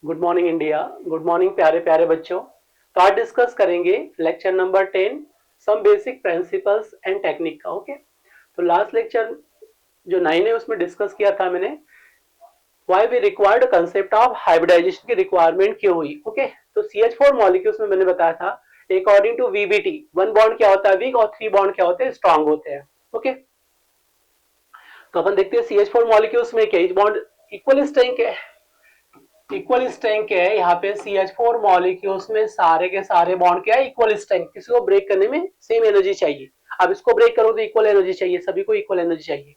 Good morning India. Good morning प्यारे प्यारे बच्चों। तो आज डिस्कस करेंगे lecture number 10, some basic principles and technique का। ओके, तो लास्ट लेक्चर जो 9 है उसमें डिस्कस किया था मैंने why we required concept of hybridisation की रिक्वायरमेंट क्यों हुई। ओके, तो CH4 मॉलिक्यूल्स में मैंने बताया था अकॉर्डिंग टू VBT 1 बॉन्ड क्या होता है वीक और 3 बॉन्ड क्या होते हैं स्ट्रांग होते हैं। ओके, तो अपन देखते हैं CH4 मॉलिक्यूल्स में क्या इच बॉन्ड इक्वल स्ट्रेंथ है, इक्वल स्ट्रेंथ क्या है यहाँ पे CH4 मॉलिक्यूल्स में सारे के सारे बॉन्ड क्या है इक्वल स्ट्रेंथ, किसी को ब्रेक करने में सेम एनर्जी चाहिए। अब इसको ब्रेक करो तो इक्वल एनर्जी चाहिए, सभी को इक्वल एनर्जी चाहिए।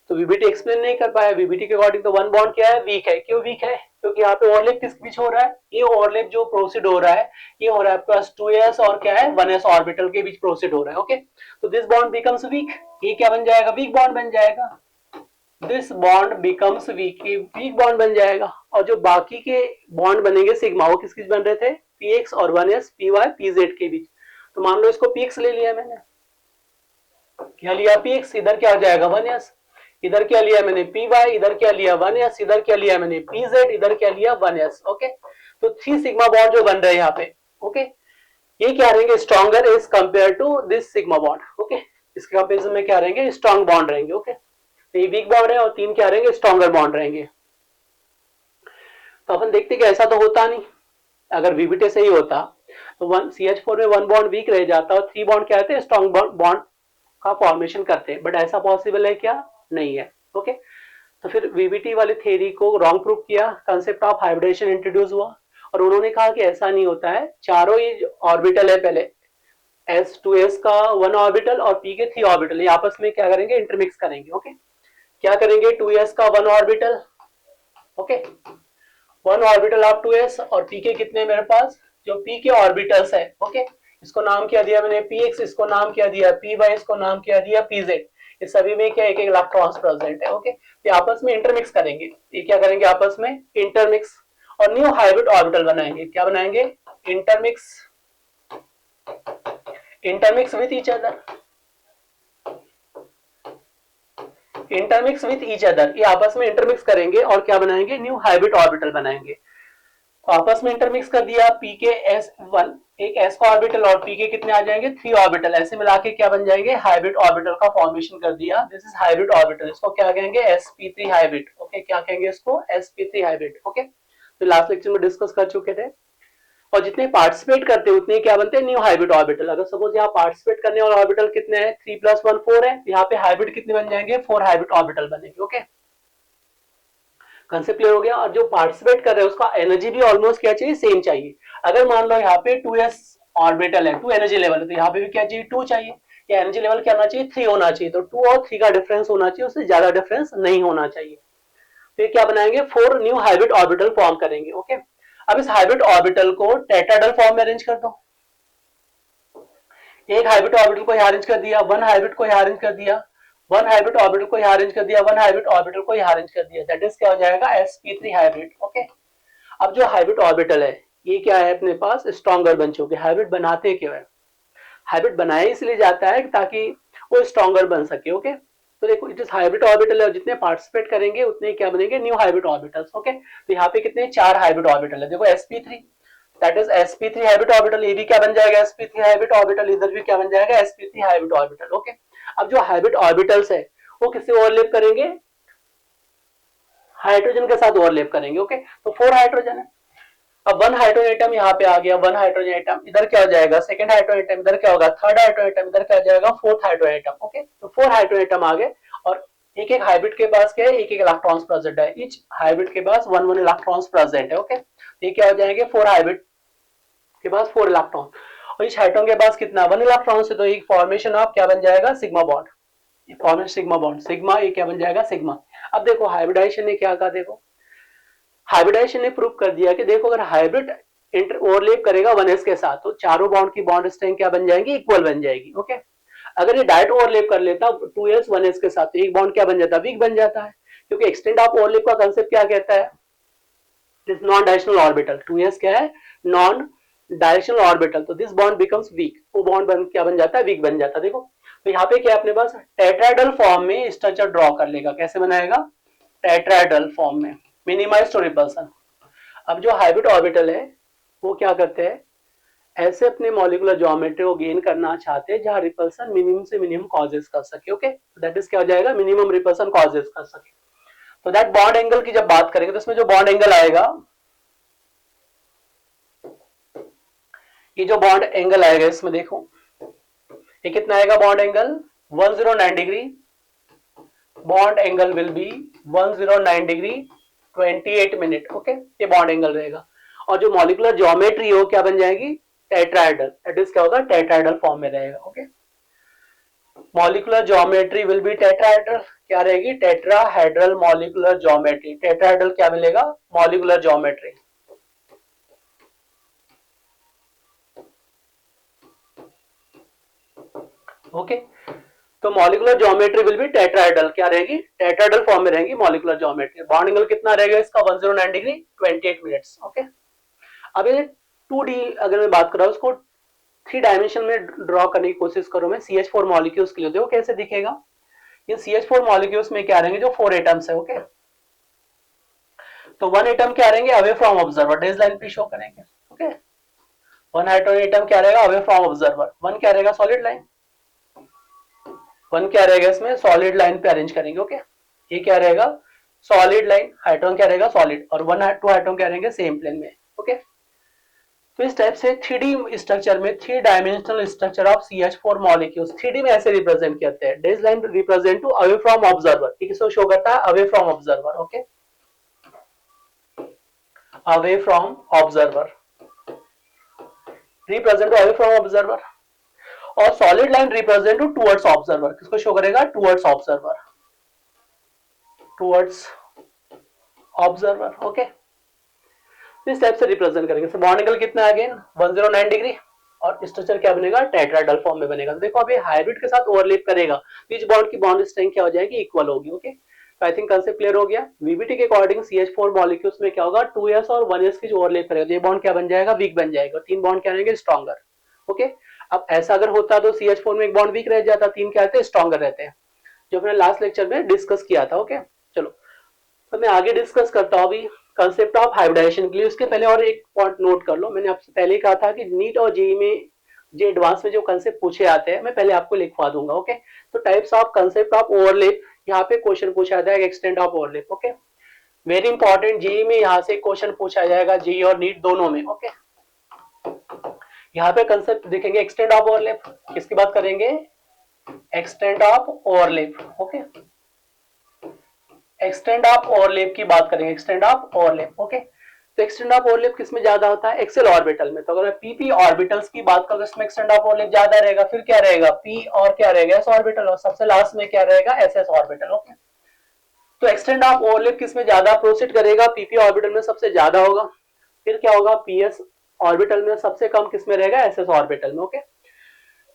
तो VBT एक्सप्लेन नहीं कर पाया। VBT के अकॉर्डिंग तो वन बॉन्ड क्या है वीक है। क्यों वीक है? क्योंकि यहाँ पे ओवरलैप किस बीच हो रहा है, ये ओवरलैप जो प्रोसीड हो रहा है ये हो रहा है आपके पास 2s और क्या है 1s ऑर्बिटल के बीच प्रोसीड हो रहा है। ओके, तो दिस बॉन्ड बिकम्स वीक, ये क्या बन जाएगा वीक बॉन्ड बन जाएगा। This bond becomes week, weak bond बन जाएगा। और जो बाकी के बॉन्ड बनेंगे सिग्मा वो किस बीच बन रहे थे px और 1s py pz के बीच। तो मान लो इसको px ले लिया मैंने, क्या लिया px, इधर क्या हो जाएगा 1s, इधर क्या लिया मैंने py, इधर क्या लिया 1s, इधर क्या लिया मैंने pz, इधर क्या लिया 1s। ओके, तो 3 सिग्मा बॉन्ड जो बन रहे हैं यहाँ पे। ओके, ये क्या रहेंगे stronger as compare to this sigma bond. Okay, इसके कंपेरिजन में क्या रहेंगे स्ट्रॉन्ग बॉन्ड रहेंगे। ओके, तो ये वीक बॉन्ड है और 3 क्या रहेंगे स्ट्रॉन्गर बॉन्ड रहेंगे। तो अपन देखते कि ऐसा तो होता नहीं। अगर VBT सही होता तो CH4 में 1 बॉन्ड वीक रह जाता और 3 बॉन्ड क्या रहते स्ट्रॉन्ग बॉन्ड का फॉर्मेशन करते, बट ऐसा पॉसिबल है क्या? नहीं है। ओके, तो फिर VBT वाली थ्योरी को रॉन्ग प्रूव किया, कंसेप्ट ऑफ हाइब्रिडेशन इंट्रोड्यूस हुआ और उन्होंने कहा कि ऐसा नहीं होता है। चारों ये ऑर्बिटल है, पहले S2s का 1 ऑर्बिटल और P के 3 ऑर्बिटल ये आपस में क्या करेंगे इंटरमिक्स करेंगे। ओके, क्या करेंगे 2s का 1 orbital, okay 1 orbital of 2s और p के कितने मेरे पास जो p के ऑर्बिटल्स है। ओके, इसको नाम क्या दिया मैंने px, इसको नाम क्या दिया py, इसको नाम क्या दिया pz। इस सभी में क्या एक एक इलेक्ट्रॉन्स प्रेजेंट है। ओके, ये आपस में इंटरमिक्स करेंगे, ये क्या करेंगे आपस में इंटरमिक्स और न्यू हाइब्रिड ऑर्बिटल बनाएंगे। क्या बनाएंगे? Intermix, intermix with each other, intermix with each other, ये आपस में इंटरमिक्स करेंगे और क्या बनाएंगे न्यू हाइब्रिड ऑर्बिटल बनाएंगे। तो आपस में इंटरमिक्स कर दिया, पी के एस वन एक एस का ऑर्बिटल और पी के कितने आ जाएंगे 3 ऑर्बिटल, ऐसे मिला के क्या बन जाएंगे हाइब्रिड ऑर्बिटल का फॉर्मेशन कर दिया। दिस इज हाइब्रिड ऑर्बिटल, इसको क्या कहेंगे sp3 हाइब्रिड। ओके, क्या कहेंगे इसको sp3 हाइब्रिड। ओके, तो लास्ट लेक्चर में डिस्कस कर चुके थे। और जितने पार्टिसिपेट करते हैं उतने क्या बनते हैं न्यू हाइब्रिड ऑर्बिटल। अगर सपोज यहाँ पार्टिसिपेट करने वाले ऑर्बिटल कितने हैं 3 + 1 4 है, यहाँ पे हाइब्रिड कितने बन जाएंगे 4 हाइब्रिड ऑर्बिटल बनेंगे। ओके, कंसेप्ट क्लियर हो गया। और जो पार्टिसिपेट कर रहे हैं उसका एनर्जी भी ऑलमोस्ट क्या चाहिए सेम चाहिए। अगर मान लो यहाँ पे 2s ऑर्बिटल है, 2 एनर्जी लेवल है, तो यहाँ पे भी क्या चाहिए 2 चाहिए। या एनर्जी लेवल क्या होना चाहिए 3 होना चाहिए। तो 2 और 3 का डिफरेंस होना चाहिए, उससे ज्यादा डिफरेंस नहीं होना चाहिए। फिर क्या बनाएंगे 4 न्यू हाइब्रिड ऑर्बिटल फॉर्म करेंगे। ओके, अब इस हाइब्रिड ऑर्बिटल को टेट्राहेड्रल फॉर्म में अरेंज कर दो। एक हाइब्रिड ऑर्बिटल को यहाँ अरेंज कर दिया, 1 हाइब्रिड को यहाँ अरेंज कर दिया, 1 हाइब्रिड ऑर्बिटल को यहाँ अरेंज कर दिया, 1 हाइब्रिड ऑर्बिटल को यहाँ अरेंज कर दिया, दैट इज क्या हो जाएगा sp3 हाइब्रिड। ओके, अब जो हाइब्रिड ऑर्बिटल है ये क्या है अपने पास स्ट्रॉन्गर बन चुके। हाइब्रिड बनाते क्यों है? हाइब्रिड बनाया इसलिए जाता है ताकि वो स्ट्रॉन्गर बन सके। ओके, तो देखो इट इज हाइब्रिड ऑर्बिटल है, जितने पार्टिसिपेट करेंगे उतने क्या बनेंगे न्यू हाइब्रिड ऑर्बिटल्स। ओके, तो यहाँ पे कितने 4 हाइब्रिड ऑर्बिटल है, देखो sp3 that is sp3 hybrid orbital, ये भी क्या बन जाएगा sp3 हाइब्रिड ऑर्बिटल, इधर भी क्या बन जाएगा sp3 हाइब्रिड ऑर्बिटल। ओके, अब जो हाइब्रिड ऑर्बिटल्स है वो किससे ओवरलैप करेंगे हाइड्रोजन के साथ ओवरलैप करेंगे। ओके, तो 4 हाइड्रोजन है। अब 1 हाइड्रोजन एटम यहाँ पे आ गया, 1 हाइड्रोजन एटम इधर क्या हो जाएगा सेकंड हाइड्रोजन एटम, इधर क्या होगा थर्ड हाइड्रोजन एटम, इधर क्या हो जाएगा फोर्थ हाइड्रोजन एटम। ओके, तो 4 हाइड्रोजन एटम आ गए और एक एक हाइब्रिड के पास क्या है एक एक इलेक्ट्रॉन्स प्रेजेंट है, ईच हाइब्रिड के पास 1 1 इलेक्ट्रॉन्स प्रेजेंट है। ओके, ये क्या हो जाएंगे 4 हाइब्रिड के पास 4 इलेक्ट्रॉन और इस हाइड्रोजन के पास कितना 1 इलेक्ट्रॉन से, तो एक फॉर्मेशन ऑफ क्या बन जाएगा सिग्मा बॉन्ड, ये फॉर्मेशन सिग्मा बॉन्ड, सिग्मा ये क्या बन जाएगा सिग्मा। अब देखो हाइब्रिडाइजेशन ने क्या कहा, देखो हाइब्रिडाइजेशन ने प्रूव कर दिया कि देखो अगर हाइब्रिड इंटर ओवरलैप करेगा 1s के साथ तो चारों बॉन्ड की बॉन्ड स्ट्रेंथ क्या बन जाएगी इक्वल बन जाएगी। ओके, अगर ये डायरेक्ट ओवरलैप कर लेता 2s 1s के साथ तो एक बॉन्ड क्या बन जाता वीक बन जाता है, क्योंकि एक्सटेंड ऑफ ओवरलैप का कांसेप्ट क्या कहता है this non directional orbital, 2s क्या है नॉन डायरेक्शनल ऑर्बिटल, तो दिस बॉन्ड बिकम्स वीक, वो बॉन्ड बन क्या बन जाता है वीक बन जाता है। देखो तो यहाँ पे क्या अपने पास टेट्राहेड्रल फॉर्म में स्ट्रक्चर ड्रॉ कर लेगा, कैसे बनाएगा टेट्राहेड्रल फॉर्म में, मिनिमाइज टू रिपल्सन। अब जो हाइब्रिड ऑर्बिटल है वो क्या करते हैं, ऐसे अपने मॉलिक्यूलर ज्योमेट्री को गेन करना चाहते हैं जहां रिपल्सन मिनिमम से मिनिमम कॉजेस कर सके। ओके, दैट इज क्या हो जाएगा, मिनिमम रिपल्सन कॉजेस कर सके। तो दैट बॉन्ड एंगल की जब बात करेंगे तो इसमें जो बॉन्ड एंगल आएगा, ये जो बॉन्ड एंगल आएगा इसमें देखो ये कितना आएगा bond angle, 109 degree. Bond angle will be 109 degree 28 minute. Okay, ये बॉन्ड एंगल रहेगा। और जो मॉलिक्यूलर ज्योमेट्री हो क्या बन जाएगी, टेट्राहेड्रल। दैट इज क्या होगा, टेट्राहेड्रल फॉर्म में रहेगा। Okay, molecular geometry will be tetrahedral, क्या रहेगी, टेट्राहेड्रल मॉलिक्यूलर ज्योमेट्री। टेट्राहेड्रल क्या मिलेगा, मॉलिक्यूलर ज्योमेट्री। ओके, तो molecular geometry will be tetrahedral, क्या रहेगी, टेट्राहेड्रल फॉर्म में रहेगी मॉलिक्यूलर ज्योमेट्री। बॉन्ड एंगल कितना रहेगा इसका, 109 डिग्री 28 मिनट्स। ओके, अब ये 2D अगर मैं बात कर रहा हूं उसको 3 डायमेंशन में ड्रॉ करने की कोशिश करूं मैं CH4 मॉलिक्यूल्स के लिए, देखो कैसे दिखेगा। ये CH4 मॉलिक्यूल्स में क्या रहेंगे, जो 4 एटम्स है। ओके, तो 1 एटम क्या रहेंगे, away from observer, days line पे शो करेंगे। ओके, 1 एटम क्या रहेगा, अवे फ्रॉम ऑब्जर्वर। 1 क्या रहेगा, सॉलिड लाइन। 1 क्या रहेगा इसमें, सॉलिड लाइन पे अरेंज करेंगे। ओके, ये क्या रहेगा, सॉलिड लाइन। हाइड्रोजन क्या रहेगा, सॉलिड। और 1 2 हाइड्रोजन क्या रहेंगे, सेम प्लेन में। ओके, तो इस टाइप से 3D स्ट्रक्चर में, 3 dimensional structure of CH4 molecules 3D में ऐसे रिप्रेजेंट करते हैं। Dash line represent to away from observer, किसको शो करता है, away from observer. Okay, away from observer, represent to away from observer. और solid line represent to towards observer, किसको show करेगा, towards observer, towards observer. Okay, इस type से represent करेंगे। तो बॉन्ड एंगल कितना है अगेन, 109 डिग्री। और स्ट्रक्चर क्या बनेगा, टेट्राहेड्रल फॉर्म में बनेगा। तो देखो अभी हाइब्रिड के साथ ओवरलैप करेगा तो इस बॉन्ड की बॉन्ड स्ट्रेंथ क्या हो जाएगी, इक्वल होगी। ओके, तो आई थिंक कंसेप्ट क्लियर हो गया। वीबीटी के अकॉर्डिंग CH4 मॉलिक्यूल्स में क्या होगा, 2s और 1s की जो ओवरलैप करेगा तो ये बॉन्ड क्या बन जाएगा, वीक बन जाएगा। 3 बॉन्ड क्या रहेंगे, स्ट्रॉन्गर। ओके, अब ऐसा अगर होता तो CH4 में एक बॉन्ड वीक रह जाता, 3 क्या रहते हैं, स्ट्रॉन्गर रहते हैं, जो हमने लास्ट लेक्चर में डिस्कस किया था। ओके, चलो तो मैं आगे डिस्कस करता हूँ अभी कंसेप्ट ऑफ हाइब्रिडाइजेशन के लिए। उसके पहले और एक पॉइंट नोट कर लो, मैंने आपसे पहले कहा था कि नीट और जेईई में जो एडवांस में जो कंसेप्ट पूछे आते हैं मैं पहले आपको लिखवा दूंगा। ओके, तो types of concept of overlap, यहाँ पे क्वेश्चन पूछा जाएगा extent of overlap. Okay, very important, JEE में यहाँ से क्वेश्चन पूछा जाएगा, जेईई और नीट दोनों में। ओके, यहाँ पे कंसेप्ट देखेंगे एक्सटेंट ऑफ ओवरलैप, किसकी बात करेंगे, extent of overlap. Okay, extend of overlap की बात करेंगे, एक्सटेंड ऑफ ओवरलैप। ओके, तो एक्सटेंड ऑफ ओवरलैप किसमें ज्यादा होता है, एक्सेल ऑर्बिटल में। तो अगर मैं पीपी ऑर्बिटल्स की बात करूं तो इसमें एक्सटेंड ऑफ ओवरलैप ज्यादा रहेगा। फिर क्या रहेगा, पी और क्या रहेगा, एस ऑर्बिटल। और सबसे लास्ट में क्या रहेगा, एसएस ऑर्बिटल। ओके, तो एक्सटेंड ऑफ ओवरलैप किसमें ज्यादा प्रोसीड करेगा, पीपी ऑर्बिटल में सबसे ज्यादा होगा। फिर क्या होगा, पीएस ऑर्बिटल में सबसे कम किसमें रहेगा, एसएस ऑर्बिटल में। ओके,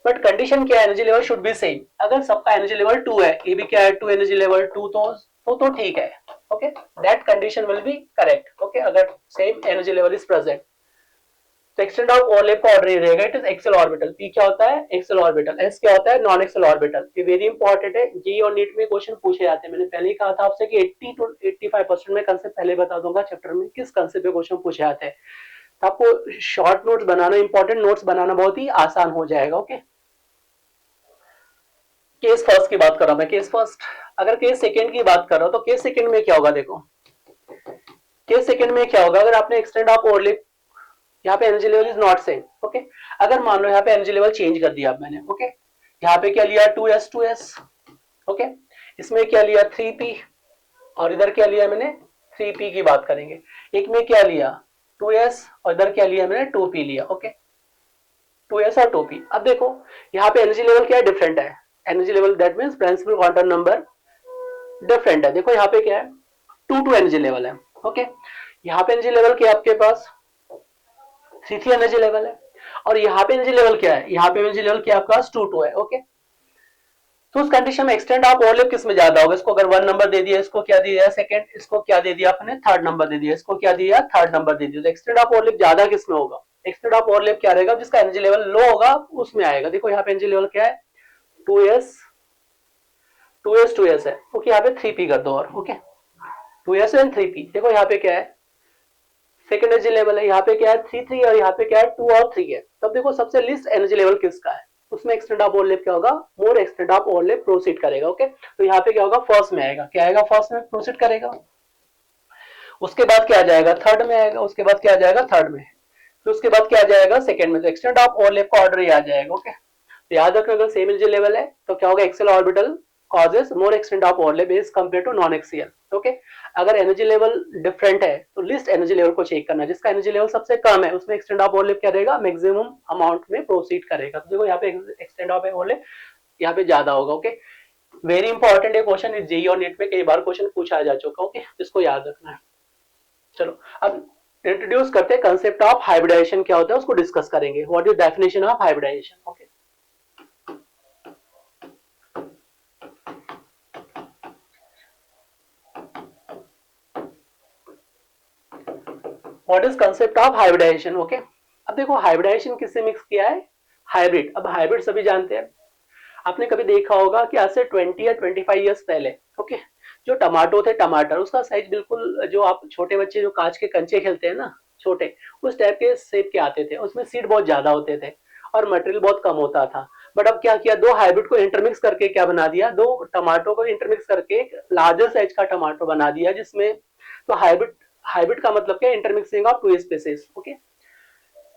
बट कंडीशन क्या है, energy level should be same. अगर सबका एनर्जी लेवल 2 है, ये भी क्या है 2, एनर्जी लेवल 2, तो ठीक है। Okay, that condition will be correct. Okay, अगर same energy level is present तो एक्सटेंड ऑफ ओवरलैप का ऑर्डर ही रहेगा, it is axial orbital. P क्या होता है, एक्सेल ऑर्बिटल। एस क्या होता है, नॉन एक्सेल ऑर्बिटल। ये वेरी इंपॉर्टेंट है, जी और नीट में क्वेश्चन पूछे जाते हैं। मैंने पहले ही कहा था आपसे कि 80 to 85% में कंसेप्ट पहले बता दूंगा चैप्टर में किस कंसेप्ट पे क्वेश्चन पूछे जाते हैं। तो आपको शॉर्ट नोट्स बनाना, इंपॉर्टेंट नोट्स बनाना बहुत ही आसान हो जाएगा। ओके, केस फर्स्ट की बात कर रहा हूं मैं, केस फर्स्ट। अगर केस सेकंड की बात कर रहा हूं तो केस सेकंड में क्या होगा, देखो केस सेकंड में क्या होगा, अगर आपने एक्सटेंड ऑफ ओवरलैप, यहाँ पे energy level is not same. Okay, अगर मान लो यहाँ पे एनर्जी लेवल चेंज कर दिया मैंने। ओके, यहाँ पे क्या लिया, 2s। ओके, इसमें क्या लिया, 3p। और इधर क्या लिया मैंने, 3p की बात करेंगे। एक में क्या लिया, 2s, और इधर क्या लिया मैंने, 2p लिया। ओके, 2s और 2p। अब देखो यहाँ पे एनर्जी लेवल क्या है, डिफरेंट है। Energy level that means principal quantum number different है। देखो यहाँ पे क्या है, 2 एनर्जी लेवल है। ओके, यहाँ पे एनर्जी लेवल क्या है आपके पास, 3 एनर्जी लेवल है। और यहाँ पे एनर्जी लेवल क्या है, यहाँ पे एनर्जी लेवल क्या है आपका पास, 2 है। ओके, तो उस कंडीशन में एक्सटेंड ऑफ ओवरलैप किस में ज्यादा होगा, इसको अगर 1 नंबर दे दिया, इसको क्या दिया सेकंड, इसको क्या दे दिया आपने, थर्ड नंबर दे दिया, इसको क्या दिया, थर्ड नंबर दे दिया। तो एक्सटेंड ऑफ ओवरलैप ज्यादा किस में होगा, एक्सटेंड ऑफ ओवरलैप क्या रहेगा, जिसका एनर्जी लेवल लो होगा उसमें आएगा। देखो यहाँ पे एनर्जी लेवल क्या है, 2s 2s है। ओके, यहाँ पे 3p कर दो और। Okay, 2s and 3p। देखो यहाँ पे क्या है, सेकेंड एनर्जी लेवल है, यहाँ पे क्या है 3 और यहाँ पे क्या है 2 और 3 है। तब देखो सबसे लीस्ट एनर्जी लेवल किसका है, उसमें एक्सटेंड ऑफ ओवरलैप क्या होगा, मोर एक्सटेंड ऑफ ओवरलैप प्रोसीड करेगा। ओके, तो यहाँ पे क्या होगा, फर्स्ट में आएगा, क्या आएगा, फर्स्ट में प्रोसीड करेगा। उसके बाद क्या आ जाएगा, थर्ड में आएगा। उसके बाद क्या आ जाएगा, थर्ड में। तो उसके बाद क्या आ जाएगा, सेकंड में। तो एक्सटेंड ऑफ ओवरलैप का ऑर्डर ही आ जाएगा। ओके, तो याद रखना अगर सेम एनर्जी लेवल है तो क्या होगा, axial orbital causes more extent of overlap as compared to non axial। Okay, अगर एनर्जी लेवल डिफरेंट है तो लिस्ट एनर्जी लेवल को चेक करना, जिसका एनर्जी लेवल सबसे कम है उसमें एक्सटेंड ऑफ ओवरलैप क्या रहेगा, मैक्सिमम अमाउंट में प्रोसीड करेगा। तो देखो यहाँ पे एक्सटेंड ऑफ ओवरलैप यहाँ पे ज्यादा होगा। ओके, वेरी इंपॉर्टेंट है क्वेश्चन, जेईई और नेट में कई बार क्वेश्चन पूछा जा चुका। ओके, इसको याद रखना है। चलो अब इंट्रोड्यूस करते हैं कंसेप्ट ऑफ हाइब्रिडाइजेशन, क्या होता है उसको डिस्कस करेंगे। What is definition of hybridisation. Okay, what is concept of hybridisation. Okay, अब देखो हाइब्रिडाइजेशन किससे मिक्स किया है, हाइब्रिड। अब हाइब्रिड सभी जानते हैं, आपने कभी देखा होगा कि आज से 20 या 25 ईयर्स पहले, ओके, जो टमाटो थे, टमाटर, उसका साइज बिल्कुल, जो आप छोटे बच्चे जो कांच के कंचे खेलते हैं ना छोटे, उस टाइप के शेप के आते थे। उसमें सीड बहुत ज्यादा होते थे और मटेरियल बहुत कम होता था। बट अब क्या किया, दो हाइब्रिड को इंटरमिक्स करके क्या बना दिया, दो टमाटो को इंटरमिक्स करके एक लार्जर साइज का टमाटो बना दिया, जिसमें तो हाइब्रिड, हाइब्रिड का मतलब क्या है, intermixing of two species. Okay,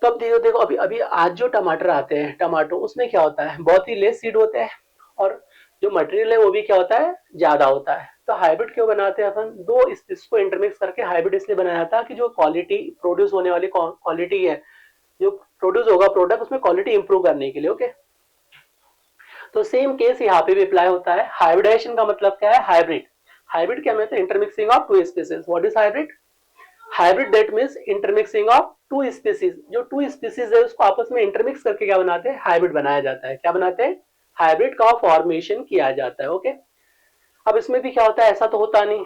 तो अब देखो देखो अभी अभी आज जो टमाटर आते हैं, टमाटो, उसमें क्या होता है, बहुत ही लेस सीड होते हैं और जो मटेरियल है वो भी क्या होता है, ज्यादा होता है। तो हाइब्रिड क्यों बनाते हैं अपन, दो स्पीसीज को इंटरमिक्स करके हाइब्रिड इसलिए बनाया जाता है कि जो क्वालिटी प्रोड्यूस होने वाली क्वालिटी है, जो प्रोड्यूस होगा प्रोडक्ट, उसमें क्वालिटी इंप्रूव करने के लिए। ओके, तो सेम केस यहाँ पे भी अप्लाई होता है। हाइब्रिडाइजेशन का मतलब क्या है, हाइब्रिड। हाइब्रिड क्या मतलब, intermixing of two species. What is hybrid, hybrid that means intermixing of two species. जो टू स्पीसीज है उसको आपस में इंटरमिक्स करके क्या बनाते हैं, हाइब्रिड बनाया जाता है। क्या बनाते हैं, हाइब्रिड का फॉर्मेशन किया जाता है। ओके, अब इसमें भी क्या होता है, ऐसा तो होता नहीं,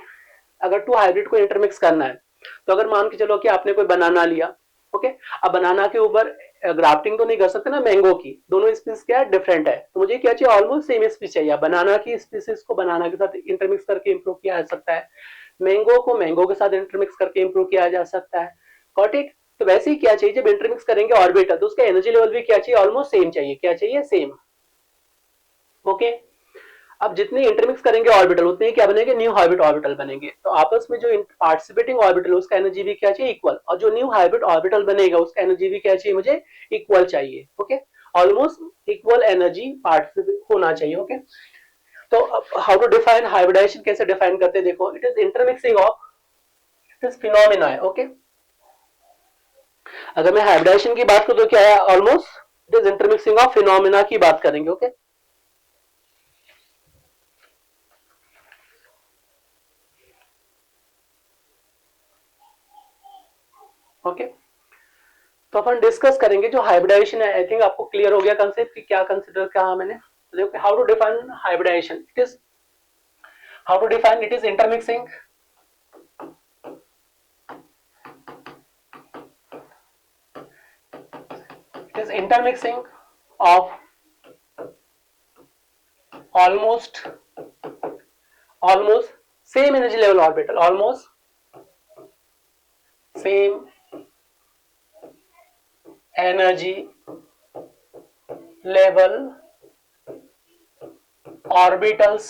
अगर टू हाइब्रिड को इंटरमिक्स करना है तो अगर मान के चलो कि आपने कोई बनाना लिया, ओके, अब बनाना के ऊपर ग्राफ्टिंग तो नहीं कर सकते ना मैंगो की, दोनों स्पीसीज क्या है, डिफरेंट है, तो मुझे क्या चाहिए, ऑलमोस्ट सेम स्पीसीज चाहिए। बनाना की स्पीसीज को बनाना के साथ इंटरमिक्स करके इंप्रूव किया जा सकता है, मैंगो को मैंगो के साथ इंटरमिक्स करके इंप्रूव किया जा सकता है। Got it. तो वैसे ही क्या चाहिए, जब इंटरमिक्स करेंगे ऑर्बिटल तो उसका एनर्जी लेवल भी क्या चाहिए, ऑलमोस्ट सेम चाहिए। क्या चाहिए, सेम। ओके, अब जितने इंटरमिक्स करेंगे ऑर्बिटल उतने ही क्या बनेंगे, न्यू हाइब्रिड ऑर्बिटल बनेंगे। तो आपस में जो पार्टिसिपेटिंग ऑर्बिटल उसका एनर्जी भी क्या चाहिए, इक्वल, और जो न्यू हाइब्रिड ऑर्बिटल बनेगा उसका एनर्जी भी क्या चाहिए, मुझे इक्वल चाहिए। Okay, almost equal energy participate होना चाहिए। ओके, तो हाउ टू डिफाइन हाइब्रिडाइजेशन, कैसे डिफाइन करते हैं, देखो, it is intermixing of, it is phenomena है। ओके, अगर मैं हाइब्रिडाइजेशन की बात करूं तो क्या है, almost it is intermixing of phenomena की बात करेंगे। ओके, ओके, तो अपन डिस्कस करेंगे जो हाइब्रिडाइजेशन है। आई थिंक आपको क्लियर हो गया कंसेप्ट कि क्या कंसिडर कहा मैंने। तो देखो, how to define hybridisation, it is, how to define, it is intermixing, it is intermixing of almost same energy level orbital, almost same energy level orbitals,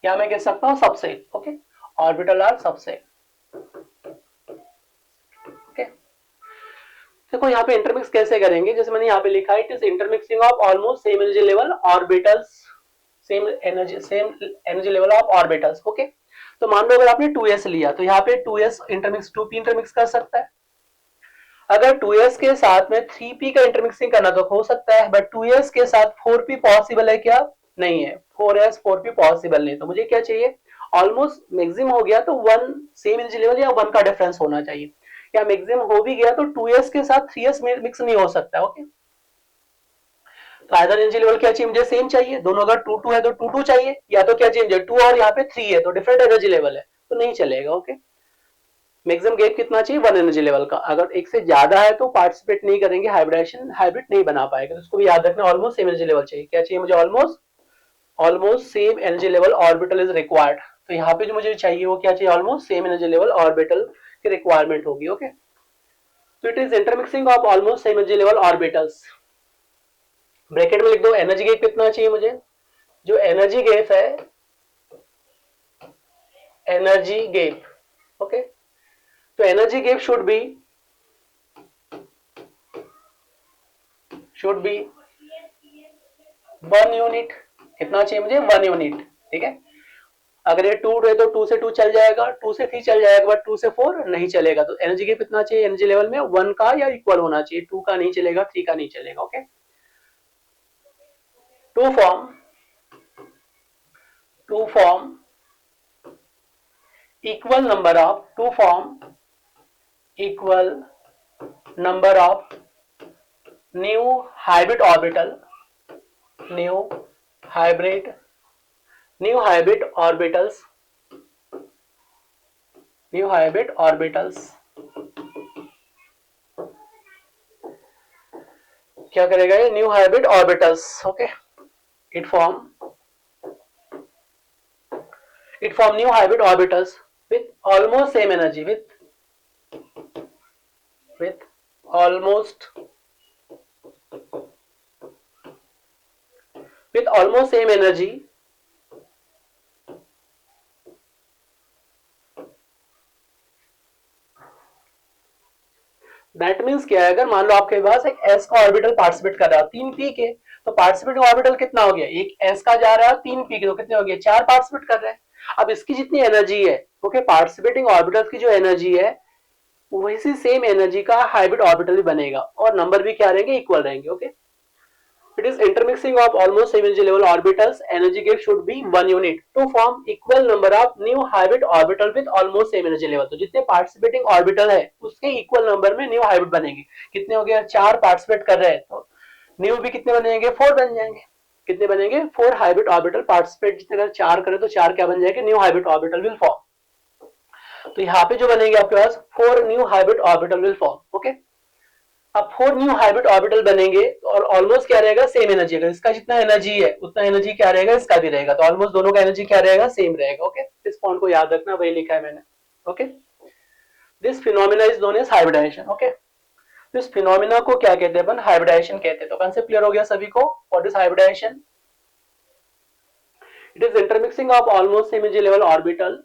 या मैं कह सकता हूं subset. Okay, orbital are subset. Okay, देखो यहाँ पे intermix कैसे करेंगे, जैसे मैंने यहाँ पे लिखा है, it is intermixing of almost same energy level orbitals, same energy level of orbitals. Okay, तो मान लो अगर आपने 2s लिया तो यहाँ पे 2s इंटरमिक्स 2p इंटरमिक्स कर सकता है। अगर 2s के साथ में 3p का इंटरमिक्सिंग करना तो हो सकता है, बट 2s के साथ 4p पॉसिबल है क्या, नहीं है। 4s 4p पॉसिबल नहीं, तो मुझे क्या चाहिए, ऑलमोस्ट मैक्सिमम हो गया तो 1 सेम एनर्जी लेवल या 1 का डिफरेंस होना चाहिए, या मैक्सिमम हो भी गया तो 2s के साथ 3s मिक्स नहीं हो सकता। ओके, तो आइदर एनर्जी लेवल क्या चाहिए, मुझे सेम चाहिए, दोनों अगर 2 2 है तो 2 2 चाहिए, या तो क्या चाहिए, 2 और यहाँ पे 3 है तो डिफरेंट एनर्जी लेवल है, तो नहीं चलेगा। ओके, मैक्सिमम गैप कितना चाहिए, 1 एनर्जी लेवल का। अगर एक से ज्यादा है तो पार्टिसिपेट नहीं करेंगे, हाइब्रिडाइजेशन, हाइब्रिड नहीं बना पाएगा। तो इसको भी याद रखना, ऑलमोस्ट सेम एनर्जी लेवल चाहिए। क्या चाहिए मुझे, almost same energy level orbital is required. तो यहाँ पे जो मुझे चाहिए वो क्या चाहिए, almost same energy level orbital की रिक्वायरमेंट होगी। ओके, तो it is intermixing of almost same energy level orbitals. Bracket में लिख दो एनर्जी गैप कितना चाहिए मुझे, जो एनर्जी गैप है, एनर्जी गैप, ओके, तो energy gap should be 1 unit. कितना चाहिए मुझे, 1 यूनिट, ठीक है। अगर ये 2 है तो 2 से 2 चल जाएगा, 2 से 3 चल जाएगा, बट 2 से 4 नहीं चलेगा। तो एनर्जी गैप कितना चाहिए एनर्जी लेवल में, 1 का या इक्वल होना चाहिए, 2 का नहीं चलेगा, 3 का नहीं चलेगा, okay. To form equal number of new hybrid orbitals क्या करेगा ये, new hybrid orbitals, okay. It form new hybrid orbitals with almost same energy, with almost same energy that means क्या है, अगर मान लो आपके पास एक एस का ऑर्बिटल पार्टिसिपेट कर रहा है 3 पी के, तो पार्टिसिपेटिंग ऑर्बिटल कितना हो गया, एक एस का जा रहा है 3 पी के, तो कितने हो गए, 4 पार्टिसिपेट कर रहे हैं। अब इसकी जितनी एनर्जी है, ओके, पार्टिसिपेटिंग ऑर्बिटल्स की जो एनर्जी है वैसी सेम एनर्जी का हाइब्रिड ऑर्बिटल भी बनेगा और नंबर भी क्या रहेंगे, इक्वल रहेंगे, okay. It is intermixing of almost same energy level orbitals. Energy gap should be 1 unit to form equal number of new hybrid orbital with almost same energy level. तो जितने participating orbital है उसके equal number में new hybrid बनेंगे। कितने हो गए, 4 participate कर रहे हैं तो new भी कितने बनेंगे, 4 बन जाएंगे। कितने बनेंगे, 4 hybrid orbital participate, जितने अगर 4 करें तो 4 क्या बन जाएंगे, new hybrid orbital will form। तो यहाँ पे जो बनेंगे आपके पास 4 new hybrid orbital will form, okay. अब 4 न्यू हाइब्रिड ऑर्बिटल बनेंगे और ऑलमोस्ट क्या रहेगा, सेम एनर्जी। अगर इसका जितना एनर्जी है उतना एनर्जी क्या रहेगा, इसका भी रहेगा, तो ऑलमोस्ट दोनों का एनर्जी क्या रहेगा, सेम रहेगा, ओके। इस पॉइंट को याद रखना, वही लिखा है मैंने, okay. This phenomena is known as hybridisation, okay. इस फिनोमिना को क्या कहते हैं अपन, हाइब्रिडाइजेशन कहते हैं। तो कंसेप्ट क्लियर हो गया सभी को, what is hybridisation. It is intermixing of almost same energy level orbital,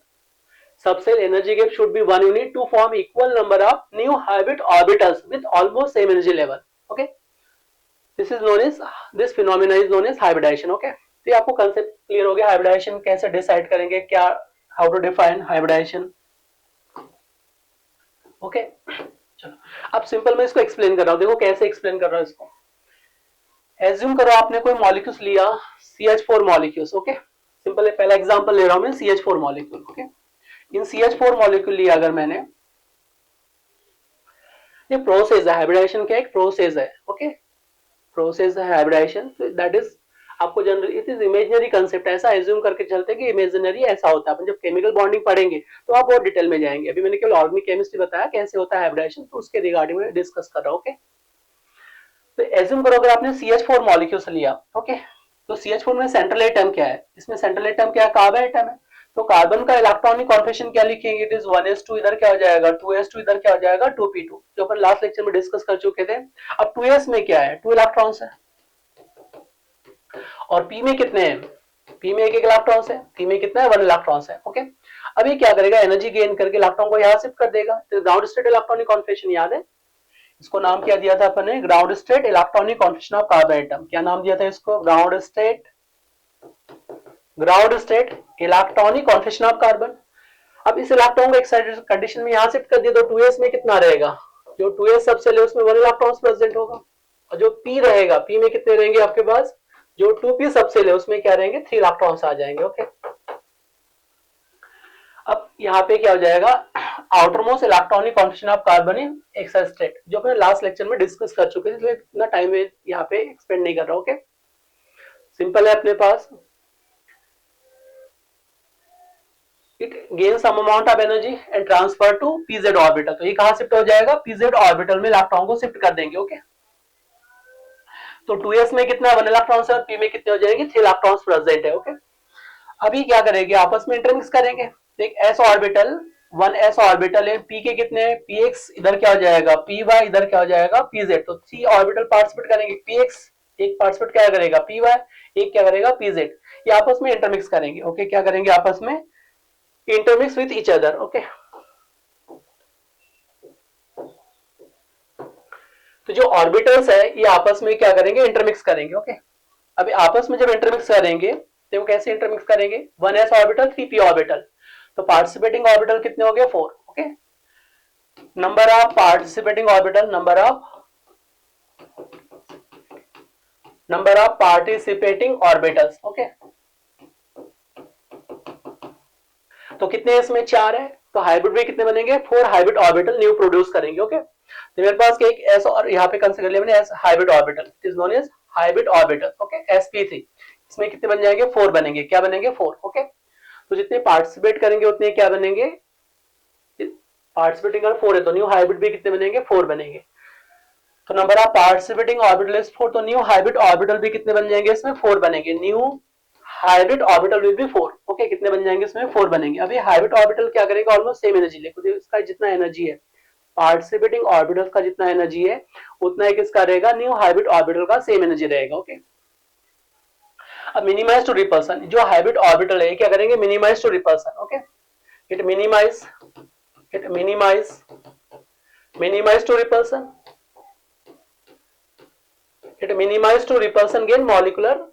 subcell energy gap should be 1 unit to form equal number of new hybrid orbitals with almost same energy level, okay। this phenomena is known as hybridization, okay। तो आपको concept clear हो गया, hybridisation कैसे decide करेंगे, क्या, how to define hybridisation, okay. चलो अब simple मैं इसको एक्सप्लेन कर रहा हूं, देखो कैसे एक्सप्लेन कर रहा हूं इसको। एज्यूम करो आपने कोई मॉलिक्यूल्स लिया, CH4 मॉलिक्यूल्स, ओके। सिंपल है, पहला एग्जांपल ले रहा हूं मैं, CH4 मॉलिक्यूल, ओके। इन CH4 मॉलिक्यूल लिया अगर मैंने, ये प्रोसेस है, हाइब्रिडाइजेशन क्या एक प्रोसेस है, ओके। प्रोसेस है हाइब्रिडाइजेशन, दैट इज आपको general, it is imaginary concept, ऐसा एज्यूम करके चलते हैं कि इमेजिनरी ऐसा होता है। अपन जब केमिकल बॉन्डिंग पढ़ेंगे तो आप और डिटेल में जाएंगे, अभी मैंने केवल ऑर्गेनिक केमिस्ट्री बताया कैसे होता है हाइब्रिडाइजेशन, तो उसके रिगार्डिंग में डिस्कस कर रहा हूं, ओके। तो एज्यूम करो अगर आपने CH4 मॉलिक्यूल्स लिया, ओके, तो CH4 में सेंट्रल एटम क्या है, इसमें सेंट्रल एटम क्या है, कार्बन एटम है। तो कार्बन का इलेक्ट्रॉनिक कॉन्फिगरेशन क्या लिखेंगे, इट इज 1s2, इधर क्या हो जाएगा 2s2, इधर क्या हो जाएगा 2p2, जो अपन लास्ट लेक्चर में डिस्कस कर चुके थे। अब 2s में क्या है, 2 इलेक्ट्रॉन्स है, और p में कितने हैं, p में एक इलेक्ट्रॉन्स है, p में कितना है, 1 इलेक्ट्रॉन्स है, ओके। अब ये क्या करेगा, एनर्जी गेन करके इलेक्ट्रॉन को यहां शिफ्ट कर देगा। तो ग्राउंड स्टेट इलेक्ट्रॉनिक कॉन्फिगरेशन याद है, इसको नाम क्या दिया था अपन ने, ground state electronic configuration of carbon atom. क्या नाम दिया था इसको, ground state electronic configuration of carbon. अब इस इलेक्ट्रॉन को एक्साइटेड कंडीशन में यहां शिफ्ट कर दिया तो 2s में कितना रहेगा, जो 2s सबसेल है उसमें 1 इलेक्ट्रॉन प्रेजेंट होगा, और जो p रहेगा, p में कितने रहेंगे आपके पास, जो 2p सबसेल है उसमें क्या रहेंगे, 3 इलेक्ट्रॉन्स आ जाएंगे, ओके। अब यहाँ पे क्या हो जाएगा, outer most electronic configuration of carbon in excited state, जो अपने लास्ट लेक्चर में डिस्कस कर चुके थे, इसलिए इतना टाइम यहाँ पे एक्सपेंड नहीं कर रहा, ओके। सिंपल है अपने पास, it gains some amount of energy and transfer to pz orbital। तो ये कहां शिफ्ट हो जाएगा, pz ऑर्बिटल में इलेक्ट्रॉन को शिफ्ट कर देंगे, ओके। तो 2s में कितना 1 इलेक्ट्रॉन है और p में कितने हो जाएंगे, 3 इलेक्ट्रॉन्स प्रेजेंट है, ओके। अभी क्या करेंगे, आपस में इंटरमिक्स करेंगे। एक s orbital one S orbital है, पी के कितने हैं, पी एक्स इधर क्या हो जाएगा, पी वाई इधर क्या हो जाएगा, पी जेड। तो थ्री ऑर्बिटल पार्टिसिपेट करेंगे, पी एक्स एक पार्टिसिपेट क्या करेगा, पी वाई एक क्या करेगा, पी जेड। ये आपस में इंटरमिक्स करेंगे। ओके, क्या करेंगे, आपस में intermix with each other. Okay, तो जो ऑर्बिटल्स है ये आपस में क्या करेंगे, इंटरमिक्स करेंगे। ओके, अभी आपस में जब इंटरमिक्स करेंगे तो कैसे इंटरमिक्स करेंगे, one S orbital three P orbital, तो पार्टिसिपेटिंग ऑर्बिटल कितने हो गए, four. Okay, number of participating orbital, number of participating orbitals. Okay, तो कितने इसमें, चार है, तो हाइब्रिड में कितने बनेंगे, four hybrid orbital new produce करेंगे। ओके, तो मेरे पास एक एस और यहाँ पे कंसीडर लिया मैंने as hybrid orbital, it is known as hybrid orbital. Okay, sp3, इसमें कितने बन जाएंगे, फोर बनेंगे, क्या बनेंगे, फोर। ओके, तो जितने पार्टिसिपेट करेंगे उतने क्या बनेंगे, पार्टिसिपेटिंग अगर फोर है तो न्यू हाइब्रिड भी कितने बनेंगे, फोर बनेंगे। तो number of participating orbital is four, तो न्यू हाइब्रिड ऑर्बिटल भी कितने बन जाएंगे, इसमें फोर बनेंगे, new hybrid orbital will B four. Okay, कितने बन जाएंगे, इसमें फोर बनेंगे। अभी हाइब्रिड ऑर्बिटल क्या करेगा, ऑलमोस्ट सेम एनर्जी लेगा, इसका जितना एनर्जी है पार्टिसिपेटिंग ऑर्बिटल का जितना एनर्जी है उतना ही किसका रहेगा, न्यू हाइब्रिड ऑर्बिटल का सेम एनर्जी रहेगा। ओके, अब मिनिमाइज टू रिपल्सन, जो हाइब्रिड ऑर्बिटल है क्या करेंगे, minimise to repulsion. Okay, it minimise minimise to repulsion, it minimise to repulsion gain molecular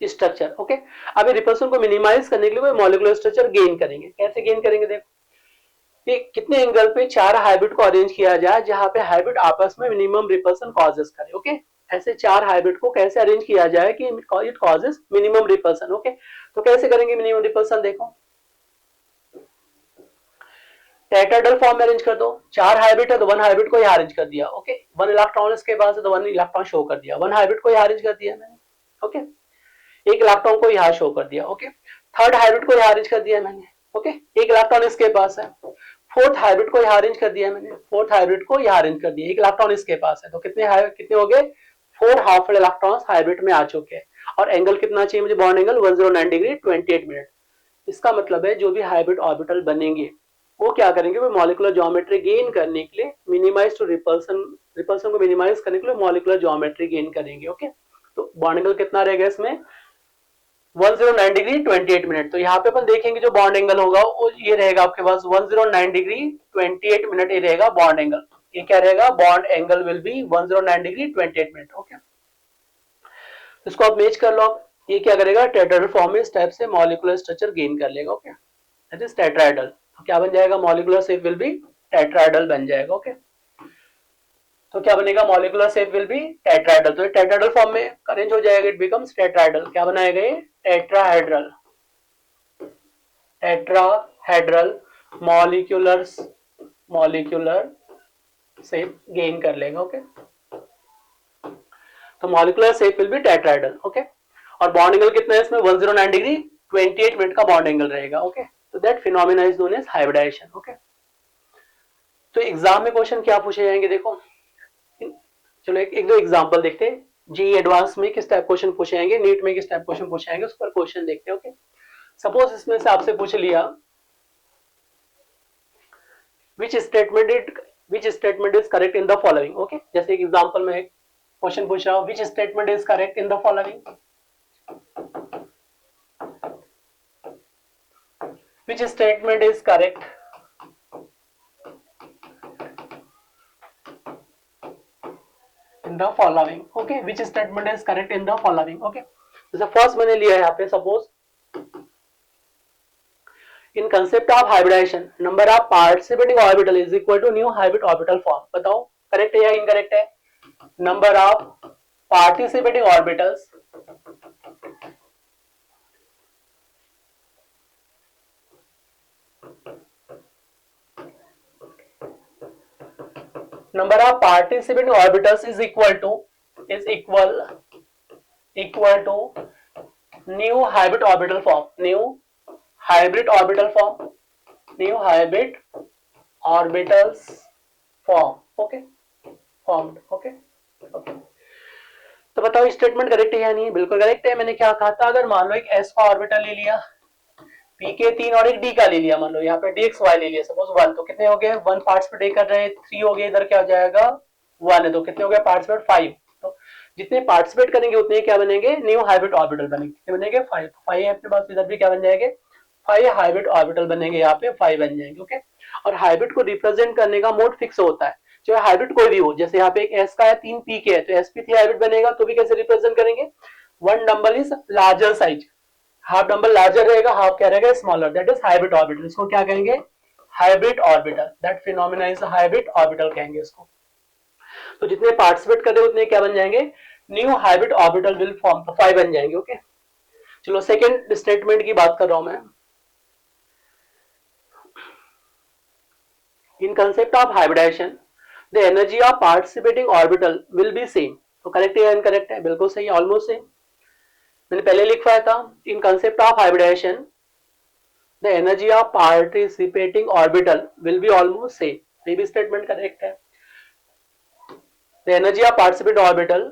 structure. Okay, अभी रिपल्सन को मिनिमाइज करने के लिए मॉलिक्यूलर स्ट्रक्चर गेन करेंगे। कैसे गेन करेंगे, देखो ये कितने एंगल पे चार हाइब्रिड को अरेंज किया जाए जहां पे हाइब्रिड आपस में मिनिमम रिपल्सन कॉजेस करे। ओके, ऐसे चार हाइब्रिड को कैसे अरेंज किया जाए कि it causes minimum repulsion. Okay, तो कैसे करेंगे मिनिमम रिपल्सन, देखो टेट्राहेड्रल फॉर्म में अरेंज कर दो, चार हाइब्रिड है तो वन हाइब्रिड को यहाँ अरेंज कर दिया। ओके, वन इलेक्ट्रॉन इसके पास है तो वन इलेक्ट्रॉन शो कर दिया, वन हाइब्रिड को यहाँ अरेंज कर दिया मैंने। ओके, एक इलेक्ट्रॉन को यहाँ शो कर दिया। ओके, थर्ड हाइब्रिड को यहाँ अरेंज कर दिया मैंने। ओके, एक इलेक्ट्रॉन इसके पास है, फोर्थ हाइब्रिड को यहाँ अरेंज कर दिया मैंने, फोर्थ हाइब्रिड को यहाँ अरेंज कर दिया, एक इलेक्ट्रॉन इसके पास है, तो कितने हो गए, फोर हाफ इलेक्ट्रॉन्स हाइब्रिड में आ चुके हैं। और एंगल कितना चाहिए मुझे, बॉन्ड एंगल 109 डिग्री 28 मिनट। इसका मतलब है जो भी हाइब्रिड ऑर्बिटल बनेंगे वो क्या करेंगे, वो मॉलिक्यूलर ज्योमेट्री गेन करने के लिए मिनिमाइज टू रिपल्सन को मिनिमाइज करने के लिए मॉलिक्यूलर ज्योमेट्री गेन करेंगे। ओके, तो बॉन्ड एंगल कितना रहेगा इसमें, 109 डिग्री 28 मिनट। तो यहाँ पे अपन देखेंगे जो बॉन्ड एंगल होगा वो ये रहेगा आपके पास 109 डिग्री 28 मिनट, ये रहेगा बॉन्ड एंगल। ये क्या रहेगा, bond angle will be 109 degree 28 minute. Okay, इसको आप मैच कर लो, ये क्या करेगा, टेट्राहेड्रल फॉर्म में इस टाइप से मॉलिक्यूलर स्ट्रक्चर गेन कर लेगा। Okay, that is tetrahedral. तो क्या बन जाएगा, molecular shape will be tetrahedral बन जाएगा। ओके, तो क्या बनेगा, molecular shape will be tetrahedral, तो टेट्राहेड्रल फॉर्म में अरेंज हो जाएगा, इट बिकम्स टेट्राहेड्रल। क्या बनाएगा ये, tetrahedral, tetrahedral molecular shape gain कर लेगा। ओके, तो molecular shape will be tetrahedral. Okay, और बॉन्ड एंगल कितना है इसमें, 109 डिग्री 28 मिनट का बॉन्ड एंगल रहेगा। ओके, तो that phenomena is known as hybridisation. Okay, तो एग्जाम में क्वेश्चन क्या पूछे जाएंगे, देखो चलो एक दो एग्जांपल देखते हैं, जी एडवांस में किस टाइप क्वेश्चन पूछे जाएंगे, नीट में किस टाइप क्वेश्चन पूछे जाएंगे, उस पर क्वेश्चन देखते हैं। ओके, सपोज इसमें से आपसे पूछ लिया which statement is correct in the following. Okay, जैसे एक एग्जांपल में क्वेश्चन पूछ रहा हूं, which statement is correct in the following, which statement is correct in the following. Okay, which statement is correct in the following. Okay, जैसे first मैंने लिया है यहाँ पे, suppose in concept of hybridisation number of participating orbital is equal to new hybrid orbital form. बताओ correct है या incorrect है, number of participating orbitals number of participating orbitals is equal to new hybrid orbital form, new hybrid orbital form, new hybrid orbitals form. Okay, formed. Okay, okay. तो बताओ statement correct है या नहीं, बिल्कुल correct है। मैंने क्या कहा था, अगर मान लो एक s का ऑर्बिटल ले लिया, पी के 3 और एक डी का ले लिया, मान लो यहाँ पे DXY ले लिया सपोज 1, तो कितने हो गए 1 पार्टिसिपेट कर रहे हैं, 3 हो गए, इधर क्या हो जाएगा 1 है, तो कितने हो गए पार्टिसिपेट 5। तो जितने पार्टिसिपेट करेंगे उतने क्या बनेंगे, न्यू हाइब्रिड ऑर्बिटल बनेंगे, कितने बनेंगे 5। 5 है अपने पास, इधर भी क्या बन जाएंगे 5 हाइब्रिड ऑर्बिटल बनेंगे, यहाँ पे 5 बन जाएंगे। ओके, और हाइब्रिड को रिप्रेजेंट करने का मोड फिक्स होता है, जो हाइब्रिड कोई भी हो, जैसे यहाँ पे एक एस का है 3 पी के है, तो sp3 हाइब्रिड बनेगा, तो भी कैसे रिप्रेजेंट करेंगे, one dumbbell is larger size, half dumbbell larger रहेगा, हाफ क्या रहेगा smaller, that is hybrid orbital. इसको क्या कहेंगे, hybrid orbital, that phenomena is hybrid orbital कहेंगे इसको। तो जितने पार्टिसिपेट कर रहे उतने क्या बन जाएंगे, new hybrid orbital will form, तो 5 बन जाएंगे। ओके, चलो सेकंड स्टेटमेंट की बात कर रहा हूं मैं। In concept of hybridization the energy of participating orbital will be same, तो करेक्ट है या इनकरेक्ट है, बिल्कुल सही, ऑलमोस्ट सेम, मैंने पहले लिखवाया था। In concept of hybridization the energy of participating orbital will be almost same, ये भी स्टेटमेंट करेक्ट है। The energy of participate orbital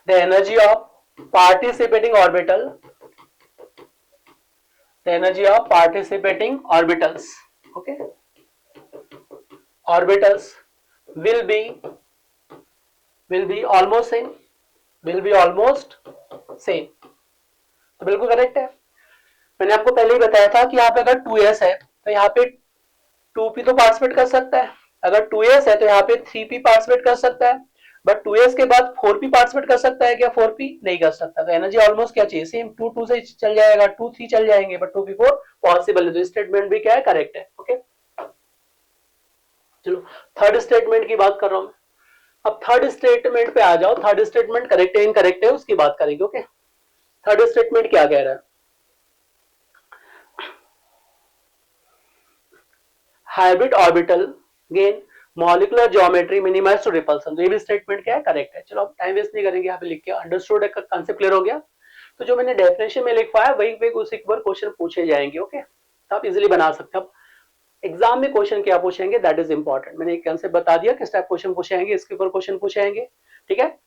the energy of participating orbital, the energy of participating orbitals, okay, orbitals will be almost same, will be almost same, तो बिल्कुल correct है। मैंने आपको पहले ही बताया था कि यहाँ पे अगर 2s है तो यहाँ पे 2p तो पार्टिसिपेट कर सकता है, अगर 2s है तो यहाँ पे 3p पार्टिसिपेट कर सकता है, बट 2s के बाद 4p पार्टिसिपेट कर सकता है क्या, 4p नहीं कर सकता। तो एनर्जी ऑलमोस्ट क्या चाहिए, सेम, 2 2 से चल जाएगा, 2 3 चल जाएंगे, बट 2p 4 पॉसिबल है, तो स्टेटमेंट भी क्या है, करेक्ट है। ओके, चलो थर्ड स्टेटमेंट की बात कर रहा हूं मैं। अब थर्ड स्टेटमेंट पे आ जाओ, थर्ड स्टेटमेंट करेक्ट है इनकरेक्ट है उसकी बात करेंगे। ओके, थर्ड स्टेटमेंट क्या कह रहा है, hybrid orbital gain molecular geometry minimise to repulsion, तो ये भी स्टेटमेंट क्या है, करेक्ट है। चलो अब टाइम वेस्ट नहीं करेंगे, यहाँ पे लिख के अंडरस्टूड का कांसेप्ट क्लियर हो गया। तो जो मैंने डेफिनेशन में लिखवाया वही पे उसी पर क्वेश्चन पूछे जाएंगे। ओके, तो आप इजीली बना सकते हो। एग्जाम में क्वेश्चन क्या पूछेंगे दैट इज इंपॉर्टेंट, मैंने एक कांसेप्ट बता दिया किस टाइप क्वेश्चन पूछेंगे, इसके ऊपर क्वेश्चन पूछेंगे। ठीक है,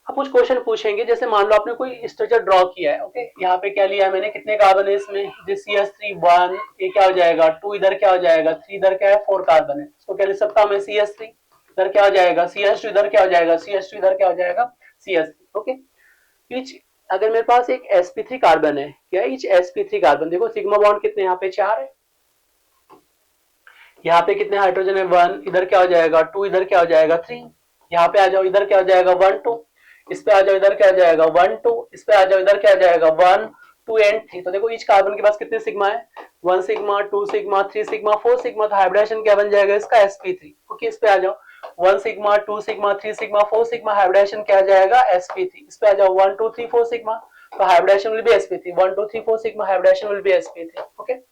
अब कुछ क्वेश्चन पूछेंगे, जैसे मान लो आपने कोई स्ट्रक्चर ड्रॉ किया है। ओके, यहाँ पे क्या लिया है मैंने, कितने कार्बन है इसमें, CH3 1, ये क्या हो जाएगा 2, इधर क्या हो जाएगा 3, इधर क्या है 4 कार्बन है, इसको क्या लिख सकता हूं मैं CH3, इधर क्या हो जाएगा CH2, इधर क्या हो जाएगा CH2, इधर क्या हो जाएगा CH3। ओके, ईच अगर मेरे पास एक sp3 कार्बन है, क्या ईच sp3 कार्बन, देखो सिग्मा बॉन्ड कितने यहाँ पे 4 है, यहाँ पे कितने हाइड्रोजन है 1, इधर क्या हो जाएगा 2, इधर क्या हो जाएगा 3, यहाँ पे आ जाओ, इधर क्या हो जाएगा 1 2, इस पे आ जाओ, इधर क्या आ जाएगा 1 2, इस पे आ जाओ, इधर क्या आ जाएगा 1 2 एंड 3। तो देखो ईच कार्बन के पास कितने सिग्मा है, 1 सिग्मा 2 सिग्मा 3 सिग्मा 4 सिग्मा, तो हाइब्रिडेशन क्या बन जाएगा इसका sp3। ओके, इस पे आ जाओ 1 sigma 2 sigma 3 sigma 4 sigma, hybridisation क्या आ जाएगा sp3। इस पे आ जाओ 1 2 3 4 सिग्मा, तो hybridisation will be sp3, 1 2 3 4 sigma, hybridisation will be sp3। Okay,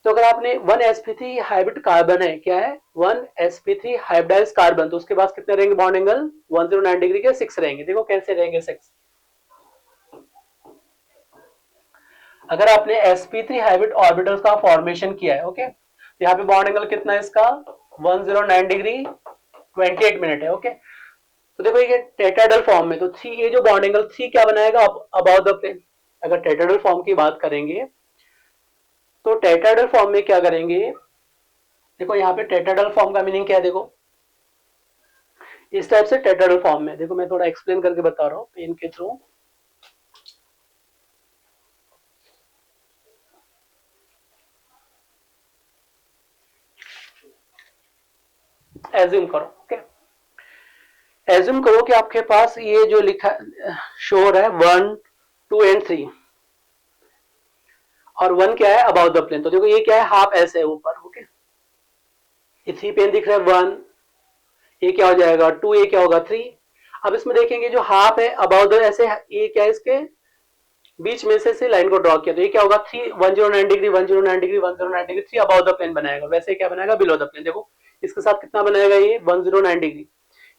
तो अगर आपने 1sp3 हाइब्रिड कार्बन है, क्या है 1sp3 हाइब्रिडाइज्ड कार्बन, तो उसके पास कितने रहेंगे बॉन्ड एंगल 109 डिग्री के 6 रहेंगे। देखो कैसे रहेंगे 6, अगर आपने sp3 हाइब्रिड ऑर्बिटल्स का फॉर्मेशन किया है। ओके, तो यहाँ पे बॉन्ड एंगल कितना है इसका 109 डिग्री 28 मिनट है। ओके, तो देखो ये टेट्राहेड्रल फॉर्म में, तो 3 ये जो बॉन्ड एंगल 3 क्या बनाएगा अबाउट द प्लेन। अगर टेट्राहेड्रल फॉर्म की बात करेंगे तो टेट्राहेड्रल फॉर्म में क्या करेंगे, देखो यहाँ पे टेट्राहेड्रल फॉर्म का मीनिंग क्या है, देखो इस टाइप से टेट्राहेड्रल फॉर्म में, देखो मैं थोड़ा एक्सप्लेन करके बता रहा हूँ पेन के थ्रू। एज्यूम करो, ओके, एज्यूम करो कि आपके पास ये जो लिखा शोर है 1 2 एंड 3, और 1 क्या है अबाउट द प्लेन, तो देखो ये क्या है हाफ एस है ऊपर। ओके, ये 3 पेन दिख रहा है 1, ये क्या हो जाएगा 2, ये क्या होगा 3। अब इसमें देखेंगे जो हाफ है अबाउट द ऐसे, ये क्या है इसके बीच में से लाइन को ड्रॉ किया, तो ये क्या होगा 3 109 degree 109 degree 109 degree 3 about the plane बनाएगा। वैसे क्या बनाएगा बिलो द प्लेन, देखो इसके साथ कितना बनाएगा ये 109 डिग्री,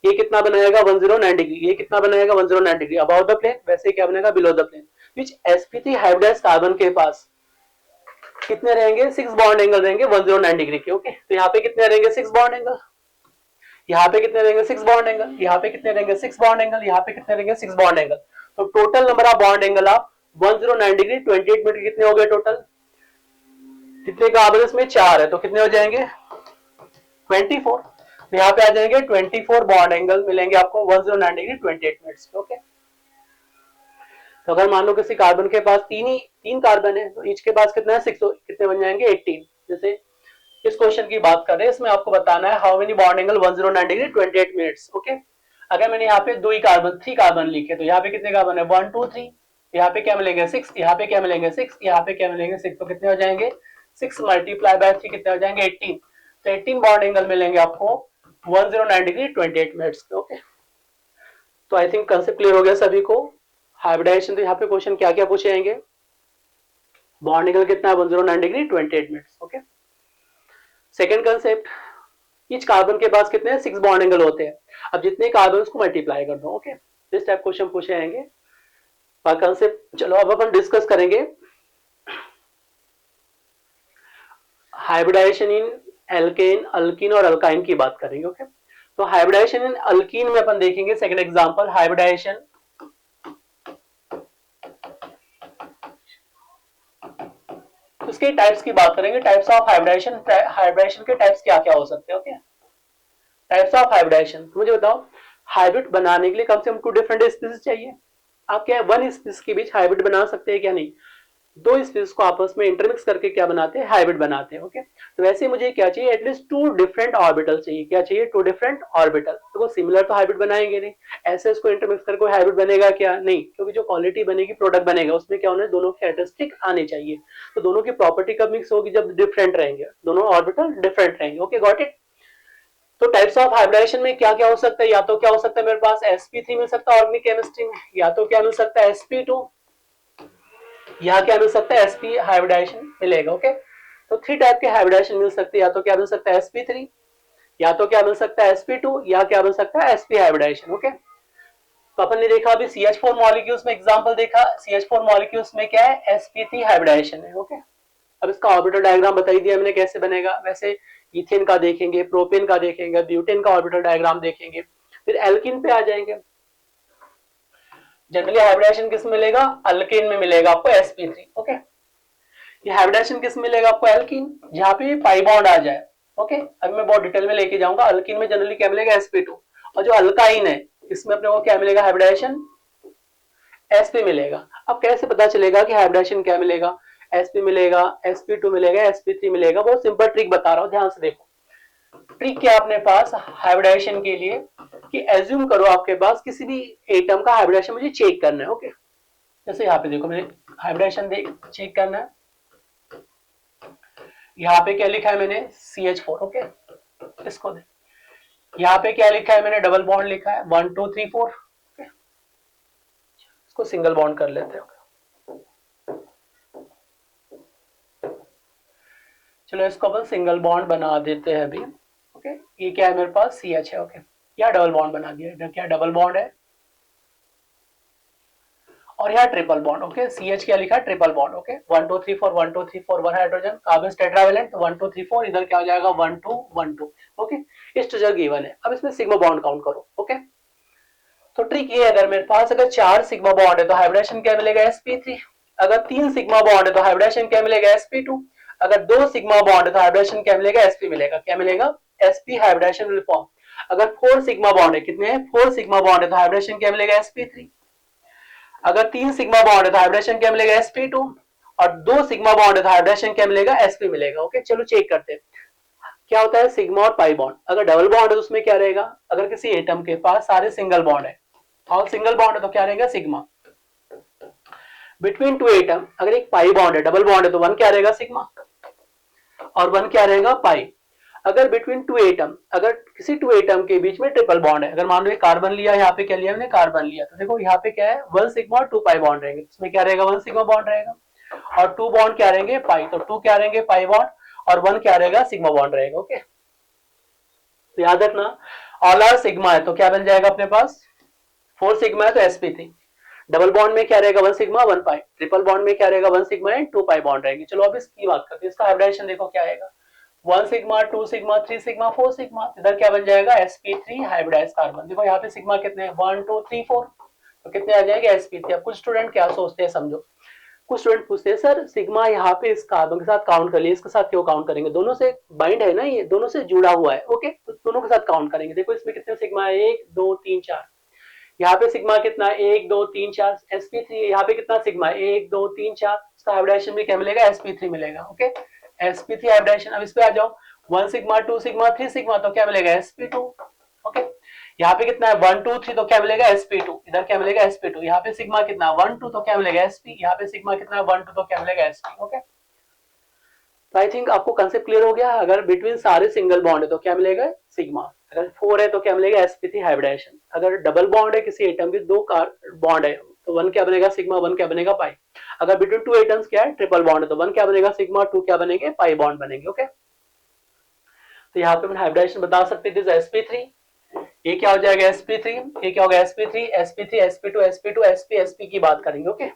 ये कितना बनाएगा 109 डिग्री, ये कितना बनाएगा 109 डिग्री अबाउट द प्लेन, वैसे क्या बनेगा below the plane. Which sp3 hybridised carbon के पास कितने रहेंगे 6 बॉन्ड एंगल रहेंगे 109 डिग्री के। ओके, तो यहाँ पे कितने रहेंगे 6 बॉन्ड एंगल, यहाँ पे कितने रहेंगे 6 बॉन्ड एंगल, यहाँ पे कितने रहेंगे 6 बॉन्ड एंगल, यहाँ पे कितने रहेंगे 6 बॉन्ड एंगल। तो total number of bond angle आप 109 डिग्री 28 मिनट कितने हो गए टोटल, कितने कार्बन इसमें 4 है तो कितने हो जाएंगे 24। तो यहाँ पे आ जाएंगे 24 बॉन्ड एंगल मिलेंगे आपको 109 डिग्री 28 मिनट्स। ओके, तो अगर मान लो किसी कार्बन के पास तीन कार्बन है तो ईच के पास कितना है 6, कितने बन जाएंगे 18। जैसे इस क्वेश्चन की बात कर रहे हैं, इसमें आपको बताना है how many bond angle 109 degree 28 minutes. Okay, अगर मैंने यहाँ पे 3 कार्बन लिखे तो यहाँ पे कितने कार्बन है 1 2 3, यहाँ पे क्या मिलेंगे 6, यहाँ पे क्या मिलेंगे 6, यहाँ पे क्या मिलेंगे 6, तो कितने हो जाएंगे 6 मल्टीप्लाई बाय 3 कितने हो जाएंगे 18। तो 18 बॉन्ड एंगल मिलेंगे आपको 109 डिग्री 28 मिनट्स। ओके, तो आई थिंक कंसेप्ट क्लियर हो गया सभी को। हाइब्रिडाइजेशन, तो यहाँ पे क्वेश्चन क्या क्या पूछे जाएंगे, बॉन्ड एंगल कितना है 109 degree 28 minutes. Okay, second concept, each carbon के पास कितने 6 बॉन्ड एंगल होते हैं, अब जितने कार्बन उसको मल्टीप्लाई कर दो। ओके, दिस टाइप क्वेश्चन पूछे जाएंगे। कंसेप्ट चलो अब अपन डिस्कस करेंगे हाइब्रिडाइजेशन इन एल्केन, अल्कीन और अल्काइन की बात करेंगे। ओके, तो हाइब्रिडाइजेशन इन अल्कीन में अपन देखेंगे सेकंड एग्जांपल, हाइब्रिडाइजेशन उसके टाइप्स की बात करेंगे, टाइप्स ऑफ हाइब्रिडाइजेशन, हाइब्रिडाइजेशन के टाइप्स क्या क्या हो सकते हैं। ओके, टाइप्स ऑफ हाइब्रिडाइजेशन, तो मुझे बताओ हाइब्रिड बनाने के लिए कम से कम 2 डिफरेंट स्पीसीज चाहिए, आप क्या 1 स्पीसीज के बीच हाइब्रिड बना सकते हैं क्या, नहीं, 2 स्पीसीज को आपस में इंटरमिक्स करके क्या बनाते हैं हाइब्रिड बनाते हैं। ओके, तो वैसे मुझे क्या चाहिए एटलीस्ट 2 डिफरेंट ऑर्बिटल चाहिए, क्या चाहिए 2 डिफरेंट ऑर्बिटल। तो वो सिमिलर तो हाइब्रिड बनाएंगे नहीं, ऐसे इसको इंटरमिक्स करके कोई हाइब्रिड बनेगा क्या, नहीं, क्योंकि जो क्वालिटी बनेगी प्रोडक्ट बनेगा उसमें क्या होना है दोनों कैरेक्टरिस्टिक आने चाहिए। तो दोनों की प्रॉपर्टी कब मिक्स होगी जब डिफरेंट रहेंगे, दोनों ऑर्बिटल डिफरेंट रहेंगे। Okay, got it. तो टाइप्स ऑफ हाइब्रिडाइजेशन में क्या क्या हो सकता है, या तो क्या हो सकता है मेरे पास sp3 मिल सकता है ऑर्गेनिक केमिस्ट्री में, या तो क्या मिल सकता है sp2, या क्या मिल सकता है sp हाइब्रिडाइजेशन मिलेगा। ओके, तो 3 टाइप के हाइब्रिडाइजेशन मिल सकते हैं, या तो क्या मिल सकता है sp3, या तो क्या मिल सकता है sp2, या क्या मिल सकता है sp हाइब्रिडाइजेशन। ओके, तो अपन ने देखा अभी CH4 मॉलिक्यूल्स में एग्जांपल देखा, CH4 मॉलिक्यूल्स में क्या है sp3 हाइब्रिडाइजेशन है। ओके, अब इसका ऑर्बिटल डायग्राम बताई दिया मैंने कैसे बनेगा, वैसे इथेन का देखेंगे, प्रोपेन का देखेंगे, ब्यूटेन का ऑर्बिटल डायग्राम देखेंगे, फिर एल्कीन पे आ जाएंगे। जनरली हाइब्रिडाइजेशन किस में मिलेगा, अल्केन में मिलेगा आपको sp3। ओके, ये हाइब्रिडाइजेशन किस में मिलेगा आपको एल्कीन, जहां पे पाई बॉन्ड आ जाए। ओके, अभी मैं बहुत डिटेल में लेके जाऊंगा। अल्कीन में जनरली क्या मिलेगा sp2, और जो अल्काइन है इसमें अपने को क्या मिलेगा हाइब्रिडाइजेशन sp मिलेगा। अब कैसे पता चलेगा कि हाइब्रिडाइजेशन क्या मिलेगा, sp मिलेगा, sp2 मिलेगा, sp3 मिलेगा, बहुत सिंपल ट्रिक बता रहा हूं, ध्यान से देखो। ट्रिक क्या अपने पास हाइब्रिडाइजेशन के लिए कि एज्यूम करो आपके पास किसी भी एटम का हाइब्रिडाइजेशन मुझे चेक करना है। ओके, जैसे यहाँ पे देखो मुझे हाइब्रिडाइजेशन चेक करना है, यहाँ पे क्या लिखा है मैंने CH4। ओके, इसको दे, यहाँ पे क्या लिखा है मैंने डबल बॉन्ड लिखा है 1 2 3 4। इसको सिंगल बॉन्ड कर लेते हैं। चलो इसको अपन सिंगल बॉन्ड बना देते हैं अभी। ओके, ये क्या है मेरे पास CH है। ओके, यहाँ डबल बॉन्ड बना दिया, इधर क्या डबल बॉन्ड है और यहाँ ट्रिपल बॉन्ड। ओके, CH क्या लिखा है triple bond. Okay, 1 2 3 4 1 2 3 4 1 hydrogen, carbon tetravalent 1 2 3 4, इधर क्या हो जाएगा 1 2 1 2। ओके, इस स्ट्रक्चर गिवन है, अब इसमें सिग्मा बॉन्ड काउंट करो। ओके, तो ट्रिक ये है, अगर मेरे पास अगर 4 सिग्मा बॉन्ड है तो हाइब्रिडेशन क्या मिलेगा sp3, अगर 3 सिग्मा बॉन्ड है तो हाइब्रिडेशन क्या मिलेगा sp2, अगर 2 सिग्मा बॉन्ड है तो हाइब्रिडेशन क्या मिलेगा sp मिलेगा, क्या मिलेगा sp हाइब्रिडेशन विल फॉर्म। अगर 4 सिग्मा बॉन्ड है, कितने हैं 4 सिग्मा बॉन्ड है तो हाइब्रिडेशन क्या मिलेगा sp3, अगर 3 सिग्मा बॉन्ड है तो हाइब्रिडेशन क्या मिलेगा sp2, और 2 सिग्मा बॉन्ड है तो हाइब्रिडेशन क्या मिलेगा sp मिलेगा। ओके, चलो चेक करते हैं क्या होता है सिग्मा और पाई बॉन्ड। अगर डबल बॉन्ड है तो उसमें क्या रहेगा, अगर किसी एटम के पास सारे सिंगल बॉन्ड है और सिंगल बॉन्ड है तो क्या रहेगा सिग्मा। बिटवीन 2 एटम अगर एक पाई बॉन्ड है, डबल बॉन्ड है तो 1 क्या रहेगा सिग्मा और 1 क्या रहेगा पाई। अगर बिटवीन 2 एटम, अगर किसी 2 एटम के बीच में ट्रिपल बॉन्ड है, अगर मान लो कार्बन लिया, यहाँ पे क्या लिया मैंने कार्बन लिया, तो देखो यहाँ पे क्या है 1 सिग्मा और 2 पाई बॉन्ड रहेंगे, इसमें क्या रहेगा 1 सिग्मा बॉन्ड रहेगा और 2 बॉन्ड क्या रहेंगे पाई, तो 2 क्या रहेंगे पाई बॉन्ड और 1 क्या रहेगा सिग्मा बॉन्ड रहेगा। ओके, तो याद रखना ऑल आर सिग्मा है तो क्या बन जाएगा अपने पास 4 सिग्मा है तो sp3, डबल बॉन्ड में क्या रहेगा 1 सिग्मा 1 पाई, ट्रिपल बॉन्ड में क्या रहेगा 1 सिग्मा एंड 2 पाई बॉन्ड रहेंगे। चलो अब इसकी बात करते हैं, इसका हाइब्रिडाइजेशन देखो क्या आएगा 1 सिग्मा, 2 सिग्मा, 3 सिग्मा, 4 सिग्मा, इधर क्या बन जाएगा sp3 हाइब्रिडाइज कार्बन। देखो यहाँ पे सिग्मा कितने हैं 1 2 3 4, तो कितने आ जाएंगे sp3। अब कुछ स्टूडेंट क्या सोचते हैं समझो, कुछ स्टूडेंट पूछते हैं सर सिग्मा यहाँ पे इस कार्बन के साथ काउंट कर लिए, इसके साथ क्यों काउंट करेंगे, दोनों से बाइंड है ना, ये दोनों से जुड़ा हुआ है। ओके, तो दोनों के साथ काउंट करेंगे। देखो इसमें कितने सिग्मा है 1 2 3 4, यहाँ पे सिग्मा कितना 1 2 3 4, sp3 यहाँ पे कितना सिग्मा 1 2 3 4, इसका हाइब्रिडाइजेशन भी क्या मिलेगा sp3 मिलेगा। Okay, sp3 hybridisation. अब इस पे आ जाओ 1 सिग्मा 2 सिग्मा 3 सिग्मा, तो क्या मिलेगा sp2। ओके, यहाँ पे कितना है 1 2 3, तो क्या मिलेगा sp2, इधर क्या मिलेगा sp2। यहाँ पे सिग्मा कितना 1 2, तो क्या मिलेगा sp, यहाँ पे सिग्मा कितना 1 2, तो क्या मिलेगा sp। ओके, तो आई थिंक आपको कंसेप्ट क्लियर हो गया। अगर बिटवीन सारे सिंगल बॉन्ड है तो क्या मिलेगा सिग्मा, अगर 4 है तो क्या मिलेगा sp3 हाइब्रिडाइजेशन, अगर डबल बॉन्ड है किसी एटम के, दो बॉन्ड है तो 1 क्या बनेगा सिग्मा, 1 क्या बनेगा पाई। अगर बिटवीन टू एटम्स क्या है ट्रिपल बॉन्ड है तो 1 क्या बनेगा सिग्मा, 2 क्या बनेंगे पाई बॉन्ड बनेंगे। ओके, तो यहाँ पे हम हाइब्रिडाइजेशन बता सकते हैं sp3, ये क्या हो जाएगा sp3, ये क्या होगा sp3 sp3 sp2 sp2 sp sp की बात करेंगे। ओके,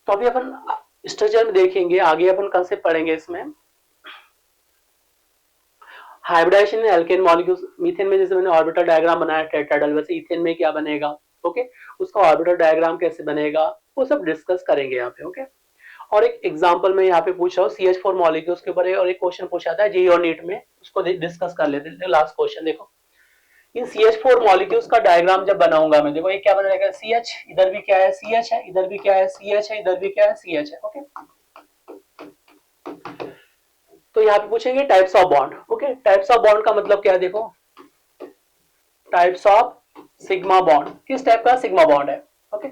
तो अभी अपन स्ट्रक्चर में देखेंगे, आगे अपन कंसेप्ट पढ़ेंगे इसमें। हाइब्रिडाइजेशन इन एल्केन मॉलिक्यूल्स, मीथेन में जैसे मैंने ऑर्बिटल डायग्राम बनाया टेट्राहेड्रल, वैसे इथेन में क्या बनेगा। ओके, उसका ऑर्बिटल डायग्राम कैसे बनेगा वो सब डिस्कस करेंगे यहाँ पे। ओके, और एक एग्जांपल में यहाँ पे पूछ रहा हूँ CH4 मॉलिक्यूल्स के ऊपर, और एक क्वेश्चन पूछा था जेईई और नीट में, उसको डिस्कस कर लेते हैं। लास्ट क्वेश्चन देखो, इन CH4 मॉलिक्यूल्स का डायग्राम जब बनाऊंगा मैं, देखो ये क्या बनेगा CH, इधर भी क्या है CH है, इधर भी क्या है CH है, इधर भी क्या है CH है। ओके, तो यहाँ पे पूछेंगे types of bond. Okay, types of bond का मतलब क्या है, देखो टाइप्स ऑफ सिग्मा बॉन्ड, किस टाइप का सिग्मा बॉन्ड है। Okay,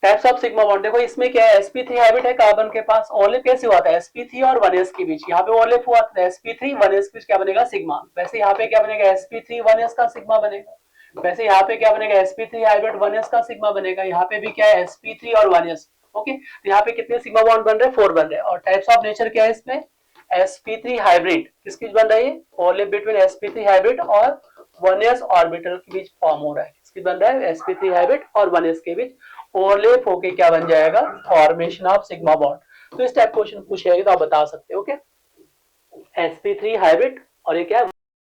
types of sigma bond, देखो इसमें क्या है sp3 हैबिट है कार्बन के पास, ओवरलैप कैसे हुआ था sp3 और 1s के बीच, यहाँ पे ओवरलैप हुआ था sp3 1s के बीच, क्या बनेगा सिग्मा। वैसे यहाँ पे क्या बनेगा sp3 1s का सिग्मा बनेगा, वैसे यहाँ पे क्या बनेगा sp3 हाइब्रिड 1s का सिग्मा बनेगा, यहाँ पे भी क्या है sp3 और 1s। ओके, तो यहाँ पे कितने सिग्मा बॉन्ड बन रहे हैं 4 बन रहे हैं। और टाइप्स ऑफ नेचर क्या है इसमें, sp3 हाइब्रिड किसके बीच बन रहा है, ये ओवरलैप बिटवीन sp3 हाइब्रिड और 1s ऑर्बिटल के बीच फॉर्म हो रहा है, किसके बन रहा है sp3 हाइब्रिड और 1s के बीच ओवरलैप होके क्या बन जाएगा फॉर्मेशन ऑफ सिग्मा बॉन्ड। तो इस टाइप क्वेश्चन पूछेगा तो आप बता सकते हो। ओके, sp3 हाइब्रिड और ये क्या है